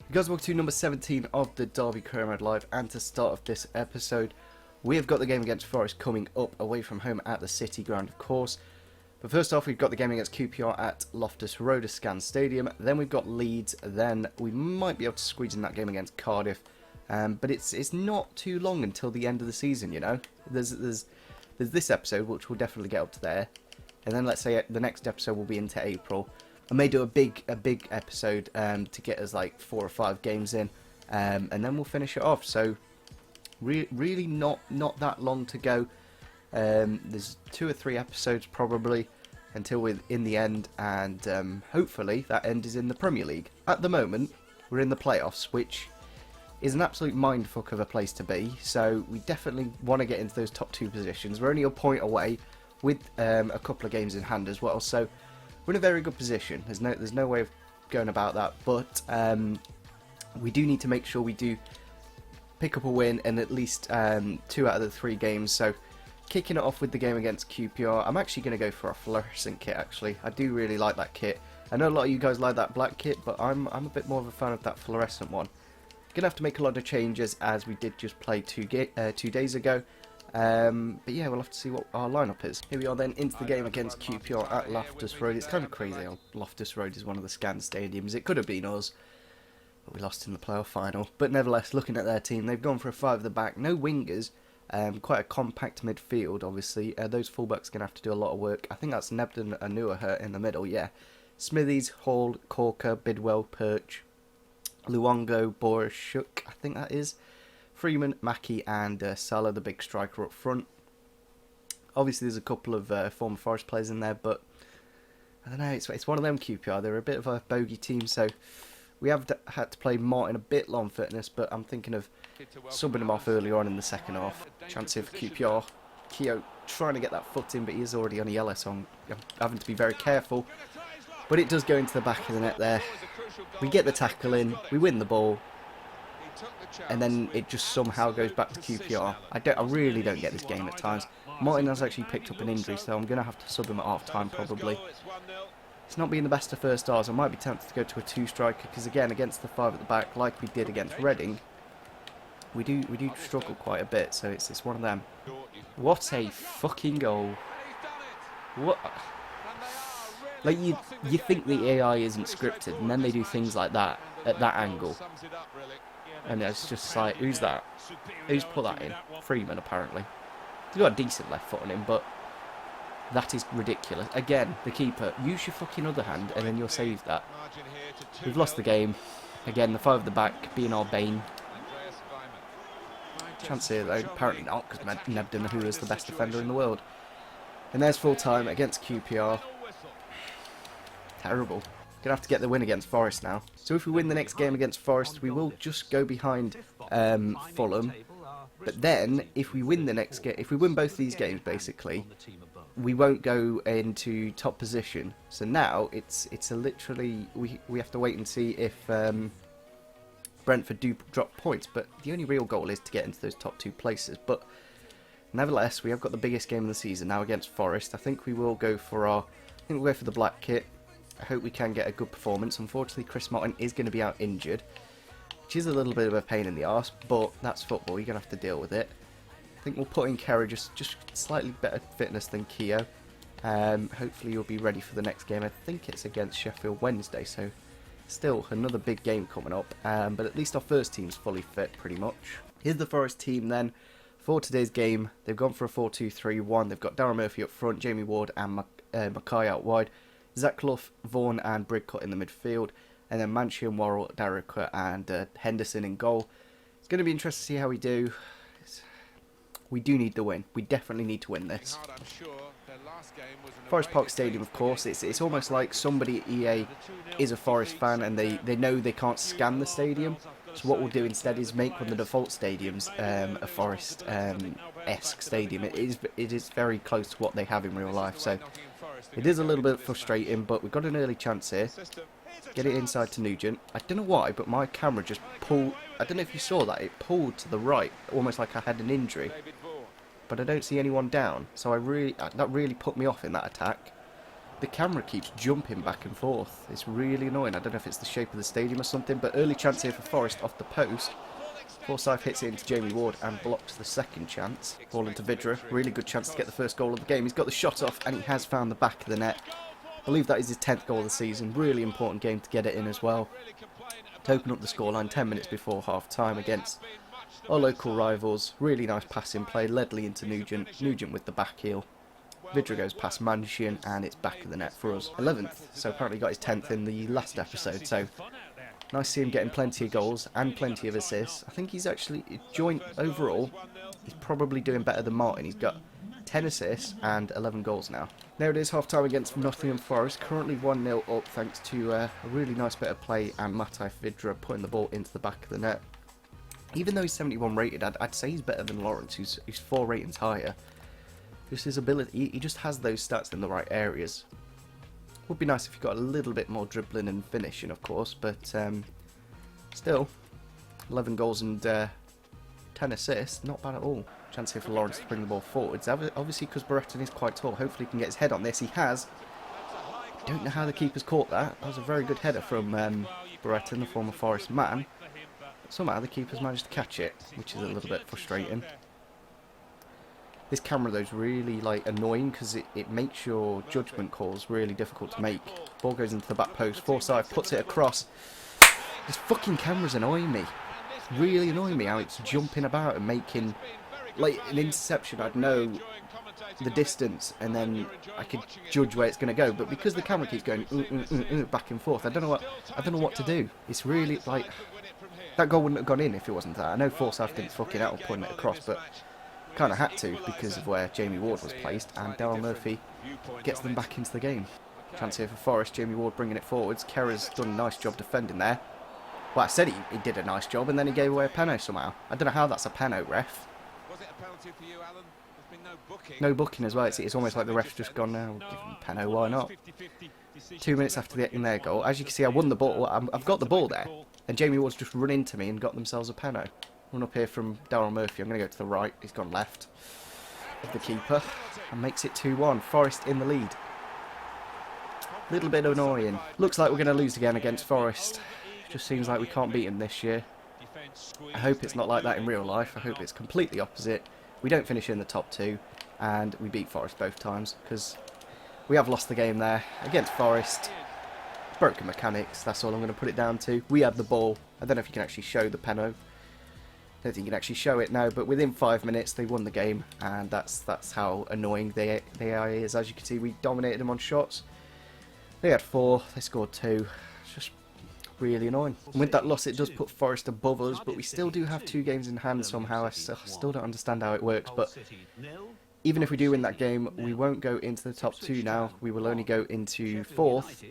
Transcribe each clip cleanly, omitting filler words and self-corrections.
You guys, welcome to number 17 of the Derby Career Mode Live, and to start off this episode, we have got the game against Forest coming up away from home at the City Ground, of course. But first off, we've got the game against QPR at Loftus Road, Scan Stadium. Then we've got Leeds. Then we might be able to squeeze in that game against Cardiff. But it's not too long until the end of the season, you know. There's this episode, which we'll definitely get up to there. And then let's say the next episode will be into April. I may do a big episode to get us like 4 or 5 games in, and then we'll finish it off. So really not that long to go. There's 2 or 3 episodes probably until we're in the end, and hopefully that end is in the Premier League. At the moment, we're in the playoffs, which is an absolute mindfuck of a place to be. So we definitely want to get into those top 2 positions. We're only a point away with a couple of games in hand as well. So we're in a very good position. There's no way of going about that, but we do need to make sure we do pick up a win in at least 2 out of the 3 games. So kicking it off with the game against QPR, I'm actually going to go for a fluorescent kit. Actually, I do really like that kit. I know a lot of you guys like that black kit, but I'm a bit more of a fan of that fluorescent one. Gonna have to make a lot of changes as we did just play 2 days ago. But yeah, we'll have to see what our lineup is. Here we are then into the game against QPR at Loftus Road. It's kind of crazy how Loftus Road is one of the Scan stadiums. It could have been us, but we lost in the playoff final. But nevertheless, looking at their team, they've gone for a 5 at the back, no wingers, quite a compact midfield. Obviously, those fullbacks gonna have to do a lot of work. I think that's Nebden Anuaha in the middle. Yeah, Smithies, Hall, Corker, Bidwell, Perch, Luongo, Borashuk, I think that is. Freeman, Mackie and Salah, the big striker up front. Obviously there's a couple of former Forest players in there, but I don't know, it's one of them QPR. They're a bit of a bogey team, so we have had to play Martin a bit low on fitness, but I'm thinking of subbing him off earlier on in the second half. Chance here for QPR. Keogh trying to get that foot in, but he is already on a yellow, so I'm having to be very careful. But it does go into the back of the net there. We get the tackle in, we win the ball, and then it just somehow goes back to QPR. I really don't get this game at times. Martin has actually picked up an injury, so I'm going to have to sub him at half time probably. It's not being the best of first halves. I might be tempted to go to a 2 striker, because again, against the 5 at the back, like we did against Reading, we do struggle quite a bit, so it's one of them. What a fucking goal. What? Like, you think the AI isn't scripted, and then they do things like that at that angle. And it's just like, who's that? Who's put that in? Freeman, apparently. He's got a decent left foot on him, but that is ridiculous. Again, the keeper, use your fucking other hand, and then you'll save that. We've lost the game. Again, the 5 at the back being our bane. Chance here, though. Apparently not, because Nebden, who is the best defender in the world. And there's full time against QPR. Terrible. Gonna have to get the win against Forest now. So if we win the next game against Forest, we will just go behind Fulham. But then, if we win the next game, if we win both these games, basically, we won't go into top position. So now it's a literally we have to wait and see if Brentford do drop points. But the only real goal is to get into those top 2 places. But nevertheless, we have got the biggest game of the season now against Forest. I think we will go for we'll go for the black kit. I hope we can get a good performance. Unfortunately, Chris Martin is going to be out injured, which is a little bit of a pain in the arse, but that's football. You're going to have to deal with it. I think we'll put in Kerry, just slightly better fitness than Keogh. Hopefully you'll be ready for the next game. I think it's against Sheffield Wednesday, so still another big game coming up. But at least our first team's fully fit, pretty much. Here's the Forest team then for today's game. They've gone for a 4-2-3-1. They've got Darren Murphy up front, Jamie Ward and Mackay out wide. Zach Clough, Vaughan and Bridcut in the midfield, and then Manchie and Worrell, Darrick and Henderson in goal. It's going to be interesting to see how we do. We do need the win. We definitely need to win this. Forest Park Stadium, of course, it's almost like somebody at EA is a Forest fan and they know they can't scan the stadium. So what we'll do instead is make one of the default stadiums a Forest-esque stadium. It is very close to what they have in real life, so it is a little bit frustrating, but we've got an early chance here. Get it inside to Nugent. I don't know why, but my camera just pulled. I don't know if you saw that. It pulled to the right, almost like I had an injury. But I don't see anyone down, so that really put me off in that attack. the camera keeps jumping back and forth. It's really annoying. I don't know if it's the shape of the stadium or something, but early chance here for Forest off the post. Forsyth hits it into Jamie Ward and blocks the second chance. Ball into Vidra. Really good chance to get the first goal of the game. He's got the shot off and he has found the back of the net. I believe that is his 10th goal of the season. Really important game to get it in as well. To open up the scoreline 10 minutes before half time against our local rivals. Really nice passing play. Ledley into Nugent. Nugent with the back heel. Vidra goes past Manchin and it's back of the net for us. 11th, so apparently got his 10th in the last episode, so nice to see him getting plenty of goals and plenty of assists. I think he's actually, joint overall, he's probably doing better than Martin. He's got 10 assists and 11 goals now. There it is, half time against Nottingham Forest, currently 1-0 up thanks to a really nice bit of play and Matai Vidra putting the ball into the back of the net. Even though he's 71 rated, I'd say he's better than Lawrence, who's 4 ratings higher. Just his ability, he just has those stats in the right areas. Would be nice if he got a little bit more dribbling and finishing, of course, but still, 11 goals and 10 assists, not bad at all. Chance here for Lawrence to bring the ball forwards. Obviously, because Brereton is quite tall, hopefully he can get his head on this. He has. Don't know how the keeper's caught that. That was a very good header from Brereton, the former Forest man. But somehow the keeper's managed to catch it, which is a little bit frustrating. This camera though is really annoying because it makes your judgment calls really difficult to make. Ball goes into the back post. Forsyth puts it across. This fucking camera's annoying me. It's really annoying me how it's jumping about and making an interception. I'd know the distance and then I could judge where it's going to go. But because the camera keeps going back and forth, I don't know what to do. It's really that goal wouldn't have gone in if it wasn't that. I know Forsyth didn't fucking out putting it across, but kind of had to because of where Jamie Ward was placed, and Daryl Murphy gets them back into the game. Chance here for Forest, Jamie Ward bringing it forwards. Kerr's done a nice job defending there. Well, I said he did a nice job and then he gave away a penalty somehow. I don't know how that's a penalty, ref. Was it a penalty for you, Alan? There's been no booking. No booking as well. It's almost like the ref's just gone now. We'll give him a penalty, why not? 2 minutes after in their goal. As you can see, I won the ball. I've got the ball there. And Jamie Ward's just run into me and got themselves a penalty. Run up here from Daryl Murphy. I'm going to go to the right. He's gone left of the keeper and makes it 2-1. Forest in the lead. Little bit annoying. Looks like we're going to lose again against Forest. Just seems like we can't beat them this year. I hope it's not like that in real life. I hope it's completely opposite. We don't finish in the top 2 and we beat Forest both times because we have lost the game there against Forest. Broken mechanics, that's all I'm going to put it down to. We had the ball. I don't know if you can actually show the penalty. I don't think you can actually show it now, but within 5 minutes they won the game, and that's how annoying they is. As you can see, we dominated them on shots. They had 4, they scored 2. It's just really annoying. And with that loss, it does put Forest above us, but we still do have 2 games in hand somehow. I still don't understand how it works, but even if we do win that game, we won't go into the top 2 now. We will only go into 4th,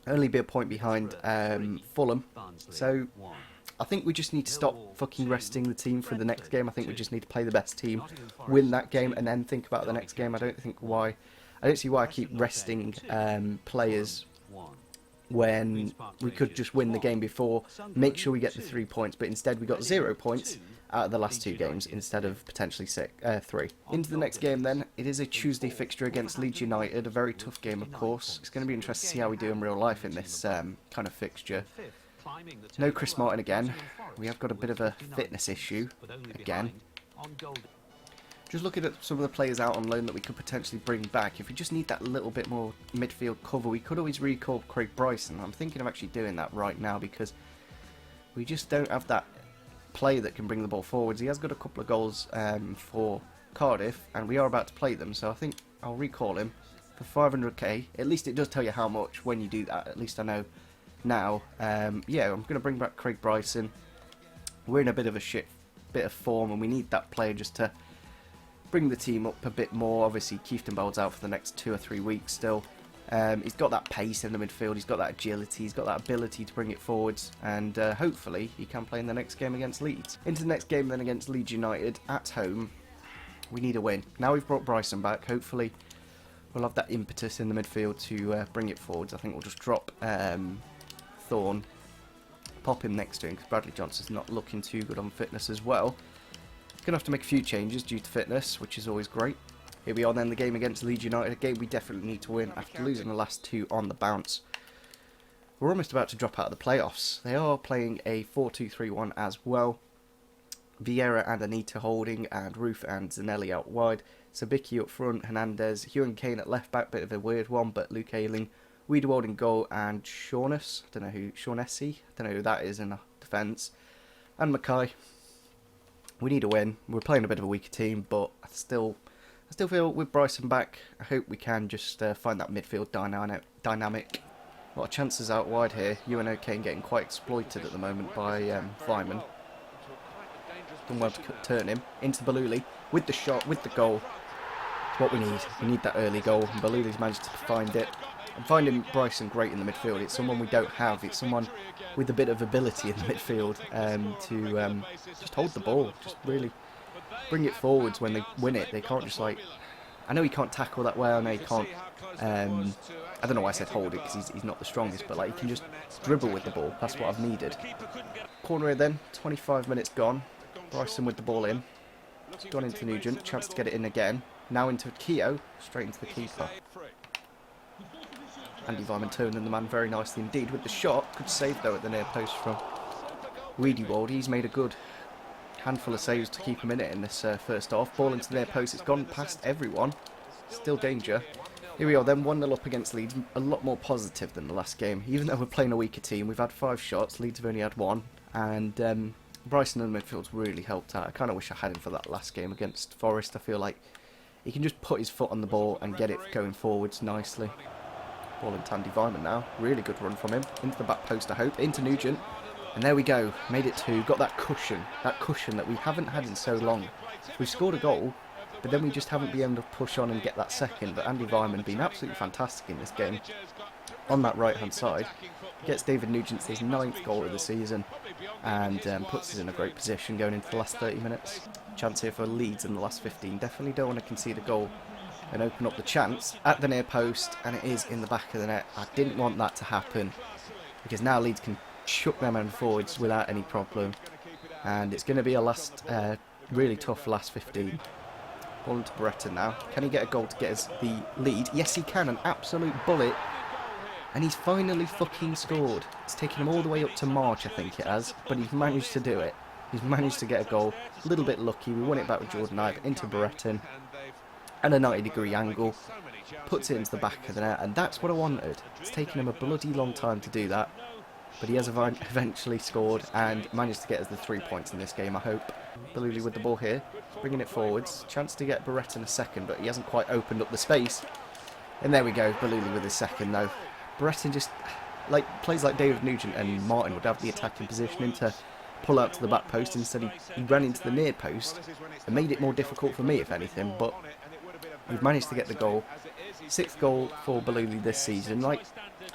only be a point behind Fulham. So I think we just need to stop fucking resting the team for the next game. I think we just need to play the best team, win that game, and then think about the next game. I don't see why I keep resting players when we could just win the game before, make sure we get the 3 points, but instead we got 0 points out of the last 2 games instead of potentially 3. Into the next game then, it is a Tuesday fixture against Leeds United, a very tough game of course. It's going to be interesting to see how we do in real life in this kind of fixture. No Chris Martin again. We have got a bit of a fitness issue again. Just looking at some of the players out on loan that we could potentially bring back. If we just need that little bit more midfield cover, we could always recall Craig Bryson. I'm thinking of actually doing that right now because we just don't have that player that can bring the ball forwards. He has got a couple of goals for Cardiff, and we are about to play them, so I think I'll recall him for 500k. At least it does tell you how much when you do that. At least I know now. Yeah, I'm going to bring back Craig Bryson. We're in a bit of a form, and we need that player just to bring the team up a bit more. Obviously, Keith Bell's out for the next 2 or 3 weeks still. He's got that pace in the midfield, he's got that agility, he's got that ability to bring it forwards, and hopefully he can play in the next game against Leeds. Into the next game then against Leeds United at home. We need a win. Now we've brought Bryson back, hopefully we'll have that impetus in the midfield to bring it forwards. I think we'll just drop Thorne, pop him next to him because Bradley Johnson's not looking too good on fitness as well. Going to have to make a few changes due to fitness, which is always great. Here we are then, the game against Leeds United, a game we definitely need to win after losing the last two on the bounce. We're almost about to drop out of the playoffs. They are playing a 4-2-3-1 as well. Vieira and Anita holding, and Roof and Zanelli out wide. Sabicki up front, Hernandez, Hugh and Kane at left back, bit of a weird one, but Luke Ayling, Wiedewald in goal, and Shaughnessy, I don't know who that is in the defence, and Mackay. We need a win. We're playing a bit of a weaker team, but I still feel with Bryson back, I hope we can just find that midfield dynamic. A lot of chances out wide here. UNO Kane getting quite exploited at the moment by Vyman. Done well to turn him into Baluli with the shot, with the goal. It's what we need. We need that early goal, and Baluli's managed to find it. I'm finding Bryson great in the midfield. It's someone we don't have. It's someone with a bit of ability in the midfield to just hold the ball, just really bring it forwards when they win it. They can't just like... I know he can't tackle that well. I know he can't... I don't know why I said hold it, because he's not the strongest, but like he can just dribble with the ball. That's what I've needed. Corner here then. 25 minutes gone. Bryson with the ball in. Gone into Nugent. Chance to get it in again. Now into Keogh. Straight into the keeper. Andy Vyman turning the man very nicely indeed with the shot. Good save though at the near post from Wiedewald. He's made a good handful of saves to keep him in it in this first half. Ball into the near post. It's gone past everyone. Still danger. Here we are then, 1-0 up against Leeds. A lot more positive than the last game. Even though we're playing a weaker team, we've had 5 shots. Leeds have only had 1. And Bryson in the midfield's really helped out. I kind of wish I had him for that last game against Forest. I feel like he can just put his foot on the ball and get it going forwards nicely. Ball into Andy Vyman now. Really good run from him. Into the back post, I hope. Into Nugent. And there we go. Made it 2. Got that cushion. That cushion that we haven't had in so long. We've scored a goal, but then we just haven't been able to push on and get that second. But Andy Vyman been absolutely fantastic in this game. On that right-hand side, gets David Nugent his 9th goal of the season, and puts us in a great position going into the last 30 minutes. Chance here for Leeds in the last 15. Definitely don't want to concede a goal and open up the chance at the near post, and it is in the back of the net. I didn't want that to happen, because now Leeds can chuck their man forwards without any problem, and it's going to be a last really tough last 15. Ball into Brereton now. Can he get a goal to get us the lead? Yes, he can. An absolute bullet. And he's finally fucking scored. It's taken him all the way up to March, I think it has. But he's managed to do it. He's managed to get a goal. A little bit lucky. We won it back with Jordan Ibe into Brereton. And a 90-degree angle. Puts it into the back of the net. And that's what I wanted. It's taken him a bloody long time to do that. But he has eventually scored and managed to get us the 3 points in this game, I hope. Baluli with the ball here. Bringing it forwards. Chance to get Brereton a second, but he hasn't quite opened up the space. And there we go. Baluli with his second, though. Brereton just plays like David Nugent, and Martin would have the attacking positioning to pull out to the back post. Instead he ran into the near post and made it more difficult for me, if anything. But we've managed to get the goal. 6th goal for Baluli this season. I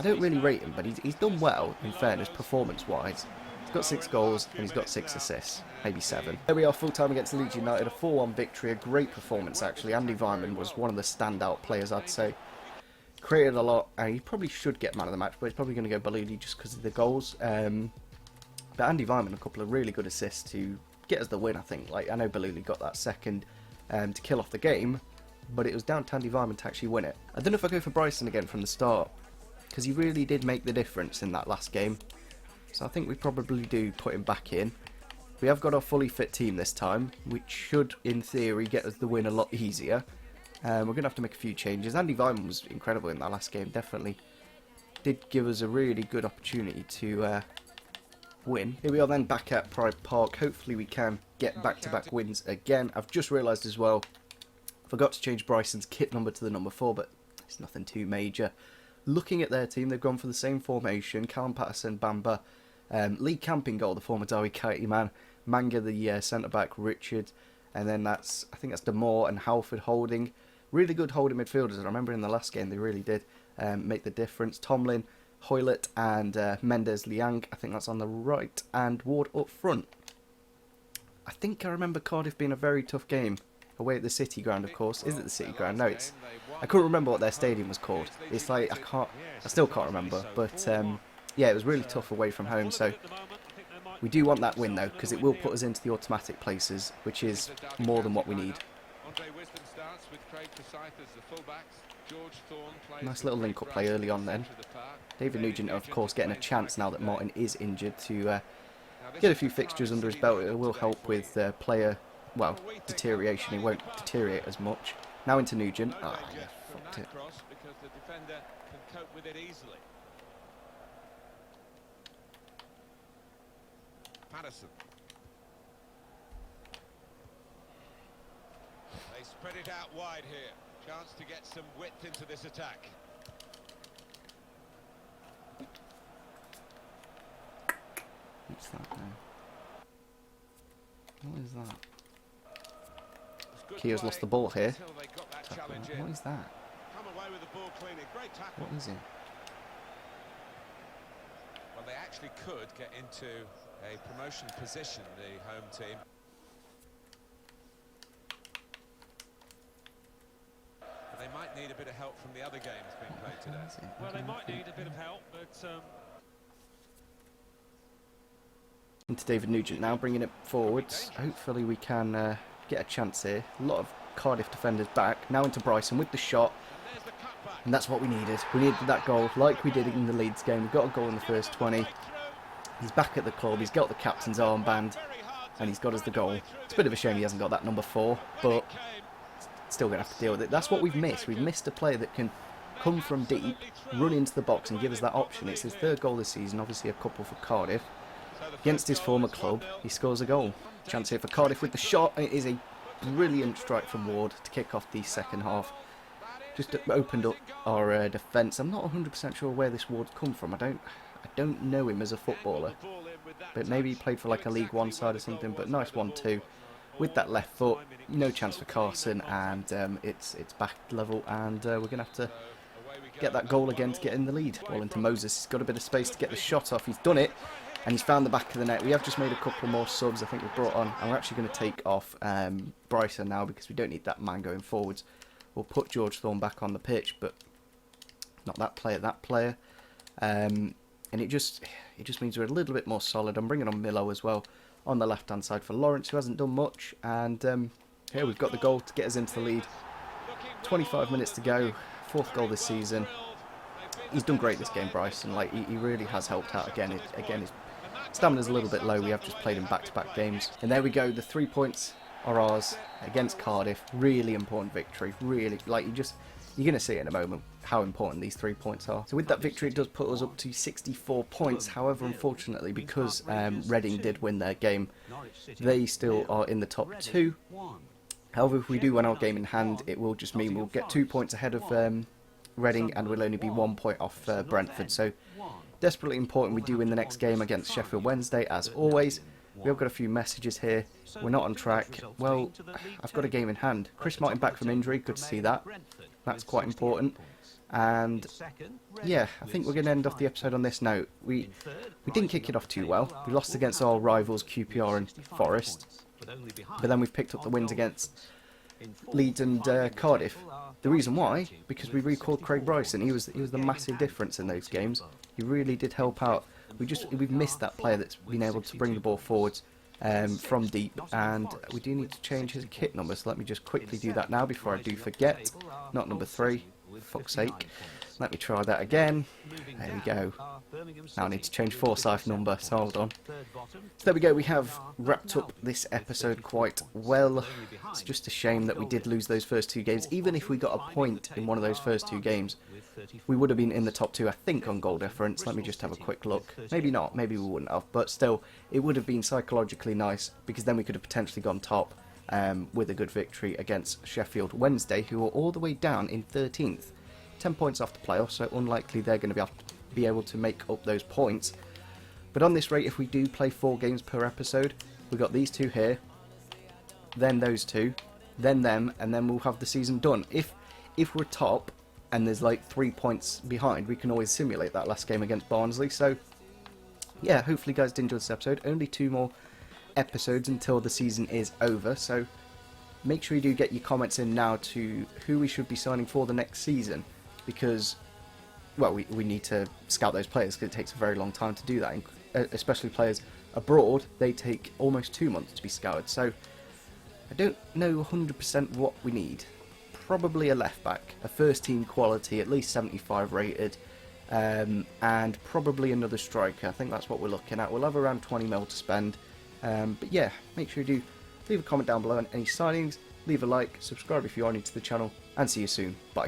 don't really rate him, but he's done well, in fairness, performance-wise. He's got 6 goals and he's got 6 assists, maybe 7. There we are, full-time against Leeds United, a 4-1 victory, a great performance actually. Andy Vyman was one of the standout players, I'd say. Created a lot, and he probably should get man of the match, but he's probably going to go Baluli just because of the goals. But Andy Vyman, a couple of really good assists to get us the win, I think. I know Baluli got that second to kill off the game, but it was down to Andy Vyman to actually win it. I don't know if I go for Bryson again from the start, because he really did make the difference in that last game. So I think we probably do put him back in. We have got our fully fit team this time, which should, in theory, get us the win a lot easier. We're going to have to make a few changes. Andy Vyman was incredible in that last game, definitely did give us a really good opportunity to win. Here we are then, back at Pride Park. Hopefully we can get back-to-back wins again. I've just realised as well, forgot to change Bryson's kit number to the number 4, but it's nothing too major. Looking at their team, they've gone for the same formation. Callum Patterson, Bamba, Lee Camping goal, the former Derby County man, Manga the centre-back, Richard, and then I think that's Demore and Halford holding. Really good holding midfielders. I remember in the last game they really did make the difference. Tomlin, Hoylett and Mendes Liang, I think that's on the right, and Ward up front. I think I remember Cardiff being a very tough game. Away at the City Ground, of course. Is it the City Ground? No, I couldn't remember what their stadium was called. It's I still can't remember. But yeah, it was really tough away from home. So we do want that win though, because it will put us into the automatic places, which is more than what we need. Nice little link-up play early on then. David Nugent, of course, getting a chance now that Martin is injured to get a few fixtures under his belt. It will help with player, well, deterioration. He won't deteriorate as much. Now into Nugent. Ah, yeah, fucked it. Because the defender can cope with it easily. Patterson. They spread it out wide here. Chance to get some width into this attack. What's that now? What is that? Keogh's lost the ball here. What is that? What is it? Well, they actually could get into a promotion position, the home team. But they might need a bit of help from the other games being played today. Well, they might need a bit of help, but... Into David Nugent now, bringing it forwards. Hopefully we can get a chance here. A lot of Cardiff defenders back. Now into Bryson with the shot. And that's what we needed. We needed that goal, like we did in the Leeds game. We got a goal in the first 20. He's back at the club. He's got the captain's armband. And he's got us the goal. It's a bit of a shame he hasn't got that number 4. But still going to have to deal with it. That's what we've missed. We've missed a player that can come from deep, run into the box and give us that option. It's his 3rd goal this season. Obviously a couple for Cardiff. Against his former club, he scores a goal. Chance here for Cardiff with the shot. It is a brilliant strike from Ward to kick off the second half. Just opened up our defence. I'm not 100% sure where this Ward's come from. I don't know him as a footballer, but maybe he played for like a League One side or something. But nice 1-2 with that left foot. No chance for Carson, and it's back level, and we're gonna have to get that goal again to get in the lead. Ball into Moses. He's got a bit of space to get the shot off. He's done it. And he's found the back of the net. We have just made a couple more subs I think we've brought on. And we're actually going to take off Bryson now because we don't need that man going forwards. We'll put George Thorne back on the pitch, but not that player. And it just means we're a little bit more solid. I'm bringing on Milo as well on the left-hand side for Lawrence, who hasn't done much. And here we've got the goal to get us into the lead. 25 minutes to go. 4th goal this season. He's done great this game, Bryson. Like he really has helped out again. His stamina's a little bit low. We have just played in back-to-back games. And there we go. The 3 points are ours against Cardiff. Really important victory. Really, like you're going to see in a moment how important these 3 points are. So with that victory, it does put us up to 64 points. However, unfortunately, because Reading did win their game, they still are in the top 2. However, if we do win our game in hand, it will just mean we'll get 2 points ahead of Reading, and we'll only be 1 point off Brentford. So desperately important we do win the next game against Sheffield Wednesday, as always. We have got a few messages here. We're not on track. Well, I've got a game in hand. Chris Martin back from injury. Good to see that. That's quite important. And yeah, I think we're going to end off the episode on this note. We didn't kick it off too well. We lost against our rivals QPR and Forest, but then we've picked up the wins against Leeds and Cardiff. The reason why, because we recalled Craig Bryson. He was the massive difference in those games. He really did help out. We've missed that player that's been able to bring the ball forwards from deep, and we do need to change his kit number. So let me just quickly do that now before I do forget. Not number 3, fuck's sake. Let me try that again. There we go. Now I need to change Forsyth number, so hold on. So there we go, we have wrapped up this episode quite well. It's just a shame that we did lose those first 2 games. Even if we got a point in one of those first 2 games, we would have been in the top 2, I think, on goal difference. Let me just have a quick look. Maybe not, maybe we wouldn't have, but still, it would have been psychologically nice, because then we could have potentially gone top with a good victory against Sheffield Wednesday, who are all the way down in 13th. 10 points off the playoffs, so unlikely they're going to be able to make up those points. But on this rate, if we do play 4 games per episode, we've got these 2 here, then those 2, then them, and then we'll have the season done. If we're top and there's like 3 points behind, we can always simulate that last game against Barnsley. So yeah, hopefully you guys did enjoy this episode. Only 2 more episodes until the season is over, so make sure you do get your comments in now to who we should be signing for the next season, because, well, we need to scout those players, because it takes a very long time to do that, especially players abroad. They take almost 2 months to be scouted. So I don't know 100% what we need. Probably a left back, a first team quality, at least 75 rated, and probably another striker. I think that's what we're looking at. We'll have around 20 mil to spend. But yeah, make sure you do leave a comment down below on any signings, leave a like, subscribe if you are new to the channel, and see you soon. Bye.